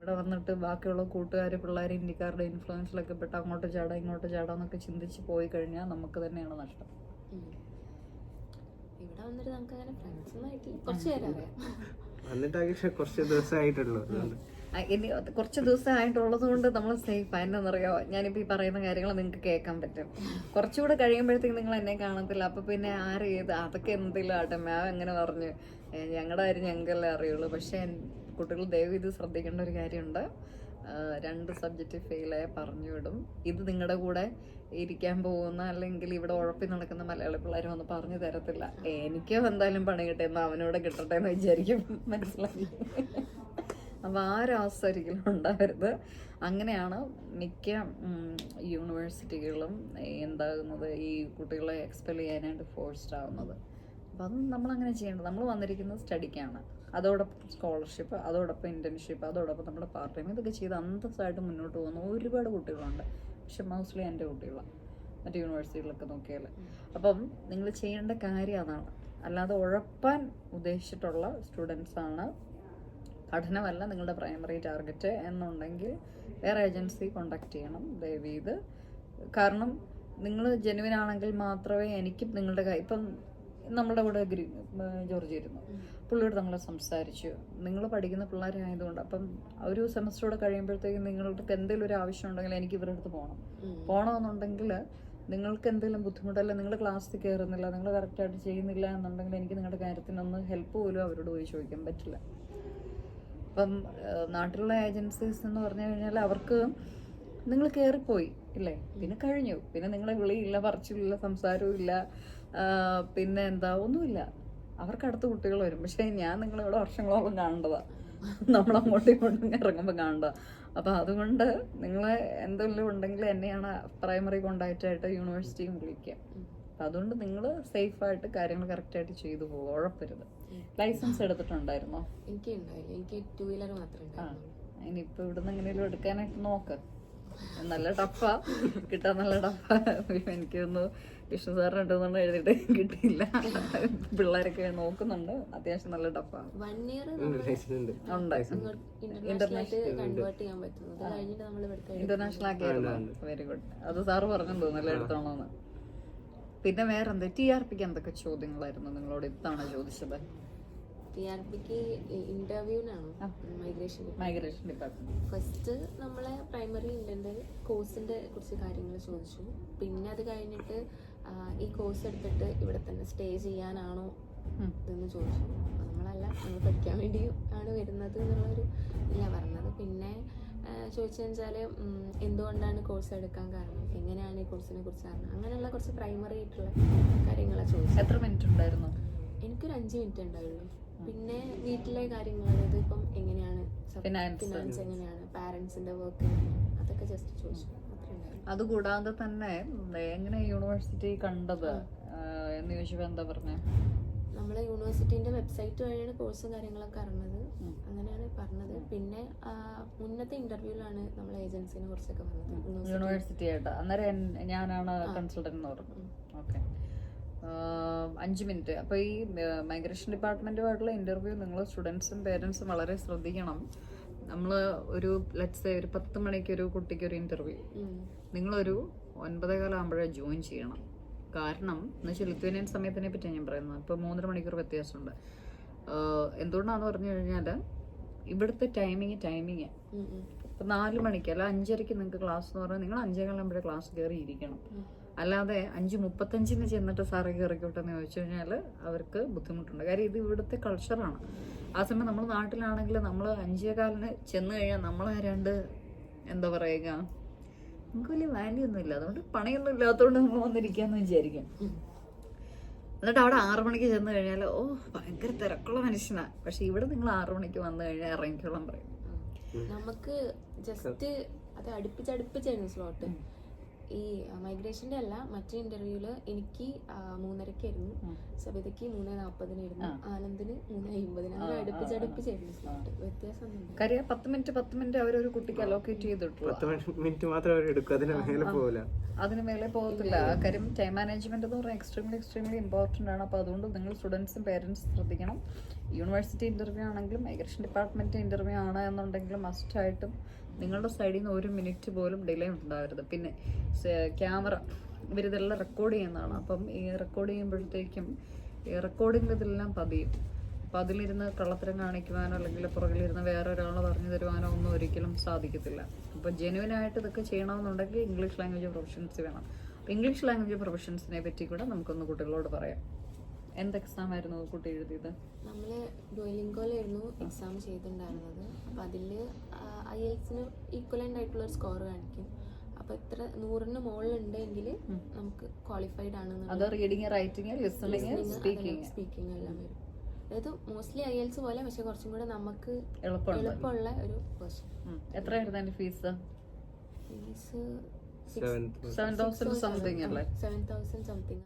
ഇവിടെ വന്നിട്ട് ബാക്കിയുള്ള കൂട്ടുകാർ പിള്ളേർ ഇന്ത്യക്കാരുടെ ഇൻഫ്ലുവൻസിലൊക്കെ പെട്ട് അങ്ങോട്ട് ചാടാം ഇങ്ങോട്ട് ചാടാന്നൊക്കെ ചിന്തിച്ച് പോയി കഴിഞ്ഞാൽ നമുക്ക് തന്നെയാണ് നഷ്ടം. ഇവിടെ വന്നിട്ട് നമുക്ക് അങ്ങനെ ഫ്രണ്ട്സൊന്നും ആയിട്ടില്ല, കുറച്ച് പേരെ അറിയാം. വന്നിട്ട് കുറച്ച് ദിവസമായിട്ടുള്ളൂ. ഇനി കുറച്ച് ദിവസം ആയിട്ടുള്ളത് കൊണ്ട് നമ്മൾ സേഫ്. എന്നറിയോ, ഞാനിപ്പോൾ ഈ പറയുന്ന കാര്യങ്ങൾ നിങ്ങൾക്ക് കേൾക്കാൻ പറ്റും. കുറച്ചുകൂടെ കഴിയുമ്പോഴത്തേക്ക് നിങ്ങൾ എന്നെ കാണത്തില്ല. അപ്പം പിന്നെ ആരേത് അതൊക്കെ എന്തെങ്കിലും ആട്ടെ, മാം എങ്ങനെ പറഞ്ഞു, ഞങ്ങളുടെ കാര്യം ഞങ്ങൾക്കല്ലേ അറിയുള്ളൂ. പക്ഷേ കുട്ടികൾ ദയവ് ഇത് ശ്രദ്ധിക്കേണ്ട ഒരു കാര്യമുണ്ട്. 2 സബ്ജക്റ്റ് ഫെയിലായ പറഞ്ഞു വിടും. ഇത് നിങ്ങളുടെ കൂടെ ഇരിക്കാൻ പോകുന്ന അല്ലെങ്കിൽ ഇവിടെ ഉഴപ്പി നടക്കുന്ന മലയാളി പിള്ളേർ വന്ന് പറഞ്ഞു തരത്തില്ല. എനിക്കോ എന്തായാലും പണി കിട്ടിയെന്ന് അവനോട് കിട്ടട്ടെ എന്ന് വിചാരിക്കും. മനസ്സിലായി? അപ്പോൾ ആ ഒരു അവസ്ഥ ഒരിക്കലും ഉണ്ടാവരുത്. അങ്ങനെയാണ് മിക്ക യൂണിവേഴ്സിറ്റികളും എന്താകുന്നത്, ഈ കുട്ടികളെ എക്സ്പെൽ ചെയ്യാനായിട്ട് ഫോഴ്സ്ഡ് ആവുന്നത്. അപ്പം അത് നമ്മളങ്ങനെ ചെയ്യേണ്ടത്. നമ്മൾ വന്നിരിക്കുന്നത് സ്റ്റഡിക്കാണ്, അതോടൊപ്പം സ്കോളർഷിപ്പ്, അതോടൊപ്പം ഇൻറ്റേൺഷിപ്പ്, അതോടൊപ്പം നമ്മുടെ പാർട്ട് ടൈം, ഇതൊക്കെ ചെയ്ത് അന്തസ്സായിട്ട് മുന്നോട്ട് പോകുന്ന ഒരുപാട് കുട്ടികളുണ്ട്. പക്ഷെ മോസ്റ്റ്ലി എൻ്റെ കുട്ടികളാണ് മറ്റു യൂണിവേഴ്സിറ്റികളൊക്കെ നോക്കിയാൽ. അപ്പം നിങ്ങൾ ചെയ്യേണ്ട കാര്യം അതാണ്. അല്ലാതെ ഉഴപ്പാൻ ഉദ്ദേശിച്ചിട്ടുള്ള സ്റ്റുഡൻസാണ്, പഠനമല്ല നിങ്ങളുടെ പ്രൈമറി ടാർഗറ്റ് എന്നുണ്ടെങ്കിൽ വേറെ ഏജൻസി കോണ്ടാക്ട് ചെയ്യണം ദയവ് ചെയ്ത്. കാരണം നിങ്ങൾ ജെനുവിൻ ആണെങ്കിൽ മാത്രമേ എനിക്കും നിങ്ങളുടെ ഇപ്പം നമ്മുടെ കൂടെ ജോർജ് ഇരുന്നു, പുള്ളിയോട് നമ്മളെ സംസാരിച്ചു. നിങ്ങൾ പഠിക്കുന്ന പിള്ളേരായതുകൊണ്ട് അപ്പം ഒരു സെമസ്റ്ററോടെ കഴിയുമ്പോഴത്തേക്കും നിങ്ങൾക്ക് എന്തെങ്കിലും ഒരു ആവശ്യം ഉണ്ടെങ്കിൽ എനിക്ക് ഇവരുടെ അടുത്ത് പോകണമെന്നുണ്ടെങ്കിൽ നിങ്ങൾക്ക് എന്തെങ്കിലും ബുദ്ധിമുട്ടല്ല, നിങ്ങൾ ക്ലാസ്സിൽ കയറുന്നില്ല, നിങ്ങൾ കറക്റ്റായിട്ട് ചെയ്യുന്നില്ല എന്നുണ്ടെങ്കിൽ എനിക്ക് നിങ്ങളുടെ കാര്യത്തിനൊന്ന് ഹെൽപ്പ് പോലും അവരോട് പോയി ചോദിക്കാൻ പറ്റില്ല. അപ്പം നാട്ടിലുള്ള ഏജൻസീസ് എന്ന് പറഞ്ഞു കഴിഞ്ഞാൽ അവർക്ക് നിങ്ങൾ കയറിപ്പോയി ഇല്ലേ, പിന്നെ കഴിഞ്ഞു, പിന്നെ നിങ്ങളെ വിളിയില്ല, പറച്ചിലില്ല, സംസാരവും ഇല്ല, പിന്നെ എന്താ ഒന്നുമില്ല. അവർക്ക് അടുത്ത കുട്ടികൾ വരും. പക്ഷേ ഞാൻ നിങ്ങളിവിടെ വർഷങ്ങളോളം കാണേണ്ടതാണ്, നമ്മളങ്ങോട്ടും ഇങ്ങോട്ടും ഇറങ്ങുമ്പോൾ കാണേണ്ടതാണ്. അപ്പോൾ അതുകൊണ്ട് നിങ്ങൾ എന്തെങ്കിലും ഉണ്ടെങ്കിൽ എന്നെയാണ് പ്രൈമറി കോണ്ടാക്റ്റായിട്ട് യൂണിവേഴ്സിറ്റിയും വിളിക്കുക. അപ്പം അതുകൊണ്ട് നിങ്ങൾ സേഫായിട്ട് കാര്യങ്ങൾ കറക്റ്റായിട്ട് ചെയ്തു പോകുക, ഉഴപ്പരുത്. ലൈസൻസ് എടുത്തിട്ടുണ്ടായിരുന്നോ? എനിക്ക് ഉണ്ടായില്ല, എനിക്ക് 2 വീലർ മാത്രമേ. ഇനിയിപ്പോൾ ഇവിടുന്ന് എങ്ങനെയും എടുക്കാനായിട്ട് നോക്ക്. നല്ല ടഫാ കിട്ടാൻ, നല്ല ടഫാ. എനിക്കൊന്ന് വിഷ്ണു സാറിനുണ്ടെന്നുണ്ട് എഴുതിയിട്ട് കിട്ടിയില്ല. പിള്ളേരൊക്കെ നോക്കുന്നുണ്ട്, അത്യാവശ്യം നല്ല ടഫാ. 1 ഇയർ ഇന്റർനാഷണൽ ആക്കിയായിരുന്നു. Very good. അത് സാറ് പറഞ്ഞു തോന്നുന്നല്ലേ എടുത്തോളാന്ന്. പിന്നെ വേറെന്താ, TRPക്ക് എന്തൊക്കെ ചോദ്യങ്ങളായിരുന്നു നിങ്ങളോട് ഇത്തവണ ചോദിച്ചത്? TRPക്ക് ഇന്റർവ്യൂവിനാണോ? Migration department. ഫസ്റ്റ് നമ്മളെ പ്രൈമറി ഇന്ത്യൻ്റെ കോഴ്സിന്റെ കുറച്ച് കാര്യങ്ങൾ ചോദിച്ചു. പിന്നെ അത് കഴിഞ്ഞിട്ട് ഈ കോഴ്സ് എടുത്തിട്ട് ഇവിടെ തന്നെ സ്റ്റേ ചെയ്യാനാണോ എന്ന് ചോദിച്ചു. നമ്മളല്ല, നമ്മൾ പഠിക്കാൻ വേണ്ടി ആണ് വരുന്നത് എന്നുള്ളൊരു ഇല്ല പറഞ്ഞത്. പിന്നെ ചോദിച്ചതെന്ന് വെച്ചാൽ എന്തുകൊണ്ടാണ് കോഴ്സ് എടുക്കാൻ കാരണം, എങ്ങനെയാണ് ഈ കോഴ്സിനെ കുറിച്ച് അറിഞ്ഞത്, അങ്ങനെയുള്ള കുറച്ച് പ്രൈമറി ആയിട്ടുള്ള കാര്യങ്ങളാണ് ചോദിച്ചത്. എത്ര മിനിറ്റ് ഉണ്ടായിരുന്നു? എനിക്കൊരു 5 മിനിറ്റ് ഉണ്ടായുള്ളൂ. പിന്നെ വീട്ടിലെ കാര്യങ്ങൾ, അതായത് ഇപ്പം എങ്ങനെയാണ് ഫിനാൻസ്, എങ്ങനെയാണ് പാരൻസിന്റെ വർക്ക്, അതൊക്കെ ജസ്റ്റ് ചോദിച്ചു. അതുകൂടാതെ തന്നെ എങ്ങനെ യൂണിവേഴ്സിറ്റി കണ്ടത് എന്ന് ചോദിച്ചപ്പോൾ എന്താ പറഞ്ഞേ? നമ്മളെ യൂണിവേഴ്സിറ്റിന്റെ വെബ്സൈറ്റ് വഴിയാണ് കോഴ്സും കാര്യങ്ങളൊക്കെ അറിഞ്ഞത്, അങ്ങനെയാണ് പറഞ്ഞത്. പിന്നെ മുന്നത്തെ ഇന്റർവ്യൂവിലാണ് നമ്മളെ ഏജൻസിനെ കുറിച്ചൊക്കെ പറഞ്ഞത് യൂണിവേഴ്സിറ്റി ആയിട്ട്. അന്നേരം ഞാനാണ് കൺസൾട്ടന്റ് എന്ന് പറഞ്ഞു. Okay, 5 minute. അപ്പോൾ ഈ മൈഗ്രേഷൻ ഡിപ്പാർട്ട്മെൻറ്റുമായിട്ടുള്ള ഇൻ്റർവ്യൂ നിങ്ങൾ സ്റ്റുഡൻസും പേരൻസും വളരെ ശ്രദ്ധിക്കണം. നമ്മൾ ഒരു ലെറ്റ്സ് സേ ഒരു 10 മണിക്ക് ഒരു കുട്ടിക്ക് ഒരു ഇൻ്റർവ്യൂ, നിങ്ങളൊരു 9:15 ആകുമ്പോഴേ ജോയിൻ ചെയ്യണം. കാരണം എന്ന് വെച്ചാൽ ലിത്വേനിയൻ സമയത്തിനെ പറ്റിയാണ് ഞാൻ പറയുന്നത്. ഇപ്പോൾ 3.5 മണിക്കൂർ വ്യത്യാസമുണ്ട്. എന്തുകൊണ്ടാണെന്ന് പറഞ്ഞു കഴിഞ്ഞാൽ ഇവിടുത്തെ ടൈമിങ് ഇപ്പോൾ 4 മണിക്ക് അല്ല 5:30 നിങ്ങൾക്ക് ക്ലാസ് എന്ന് പറഞ്ഞാൽ നിങ്ങൾ 5:15 ആകുമ്പോഴേ ക്ലാസ് കയറി ഇരിക്കണം. അല്ലാതെ 5:35 ചെന്നിട്ട് സാറേ കയറിക്കോട്ടെ എന്ന് ചോദിച്ചു കഴിഞ്ഞാൽ അവർക്ക് ബുദ്ധിമുട്ടുണ്ട്. കാര്യം ഇത് ഇവിടുത്തെ കൾച്ചറാണ്. ആ സമയം നമ്മൾ നാട്ടിലാണെങ്കിൽ നമ്മൾ 5:15 ചെന്ന് കഴിഞ്ഞാൽ നമ്മളാരാണ്ട് എന്താ പറയുക, നമുക്ക് വലിയ വാല്യൂ ഒന്നും ഇല്ല, അതുകൊണ്ട് പണിയൊന്നും ഇല്ലാത്തതുകൊണ്ട് നമ്മൾ വന്നിരിക്കാന്ന് വിചാരിക്കും. എന്നിട്ട് അവിടെ 6 മണിക്ക് ചെന്ന് കഴിഞ്ഞാൽ ഓ ഭയങ്കര തിരക്കുള്ള മനുഷ്യനാണ്. പക്ഷെ ഇവിടെ നിങ്ങൾ 6 മണിക്ക് വന്നു കഴിഞ്ഞാൽ ഇറങ്ങിക്കോളാൻ പറയും. നമുക്ക് ജസ്റ്റ് അത് അടുപ്പിച്ചടുപ്പിച്ചായിരുന്നു സ്ലോട്ട്. ഈ മൈഗ്രേഷന്റെ അല്ല മറ്റേ ഇന്റർവ്യൂല് എനിക്ക് 3:30-ആയിരുന്നു, സബിതയ്ക്ക് 3:40-നായിരുന്നു, ആനന്ദിന് 3:50. അങ്ങനെ അടുപ്പിച്ചായിരുന്നു സ്ലോട്ട്. വ്യത്യാസം കാര്യം 10 മിനിറ്റ് അവരൊരു കുട്ടിക്ക് അലോക്കേറ്റ് ചെയ്തിട്ടുള്ളൂ. 10 മിനിറ്റ് മാത്രം അവർ എടുക്കും, അതിന് മേലെ പോകില്ല. അതിന് മേലെ പോകത്തില്ല. കാര്യം ടൈം മാനേജ്മെന്റ് എന്ന് പറഞ്ഞാൽ എക്സ്ട്രീംലി ഇമ്പോർട്ടൻ്റ് ആണ്. അപ്പോൾ അതുകൊണ്ട് നിങ്ങൾ സ്റ്റുഡൻസും പേരൻസ് ശ്രദ്ധിക്കണം. യൂണിവേഴ്സിറ്റി ഇന്റർവ്യൂ ആണെങ്കിലും മൈഗ്രേഷൻ ഡിപ്പാർട്ട്മെന്റ് ഇന്റർവ്യൂ ആണ് എന്നുണ്ടെങ്കിലും മസ്റ്റായിട്ടും നിങ്ങളുടെ സൈഡിൽ നിന്ന് 1 മിനിറ്റ് പോലും ഡിലേ ഉണ്ടാവരുത്. പിന്നെ ക്യാമറ ഇവരിതെല്ലാം റെക്കോർഡ് ചെയ്യുന്നതാണ്. അപ്പം ഈ റെക്കോർഡ് ചെയ്യുമ്പോഴത്തേക്കും ഈ റെക്കോർഡിങ്ങിൽ ഇതെല്ലാം പതിയും. അപ്പം അതിലിരുന്ന് കള്ളത്തരം കാണിക്കുവാനോ അല്ലെങ്കിൽ പുറകിലിരുന്ന് വേറെ ഒരാൾ പറഞ്ഞു തരുവാനോ ഒന്നും ഒരിക്കലും സാധിക്കത്തില്ല. അപ്പോൾ ജെനുവിനായിട്ട് ഇതൊക്കെ ചെയ്യണമെന്നുണ്ടെങ്കിൽ ഇംഗ്ലീഷ് ലാംഗ്വേജ് പ്രൊഫഷൻസ് വേണം. അപ്പോൾ ഇംഗ്ലീഷ് ലാംഗ്വേജ് പ്രൊഫഷൻസിനെ പറ്റി കൂടെ നമുക്കൊന്ന് കുട്ടികളോട് പറയാം. എന്ത് എക്സാം ആയിരുന്നു കുട്ടി എഴുതിയത്? നമ്മൾ ഡുവലിംഗോയിലായിരുന്നു എക്സാം ചെയ്തിട്ടുണ്ടായിരുന്നത്. അപ്പം അതിൽ IELTS-ന് ഈക്വലൻ്റ് ആയിട്ടുള്ള ഒരു സ്കോർ കാണിക്കും. അപ്പോൾ ഇത്ര 100-ന് മുകളിലുണ്ടെങ്കിൽ നമുക്ക് ക്വാളിഫൈഡ് ആണെന്ന്. അത് റീഡിങ്, റൈറ്റിംഗ്, ലിസണിങ്, സ്പീക്കിംഗ് എല്ലാം വരും. അതായത് മോസ്റ്റ്ലി IELTS പോലെ, പക്ഷെ കുറച്ചും കൂടെ നമുക്ക് എളുപ്പമുള്ള ഒരു ക്വസ്റ്റ്യൻ. എത്രയായിരുന്നു അതിന്റെ ഫീസ്? ഫീസ് 7,000 സംതിങ് അല്ലേ? 7,000 സംതിങ്.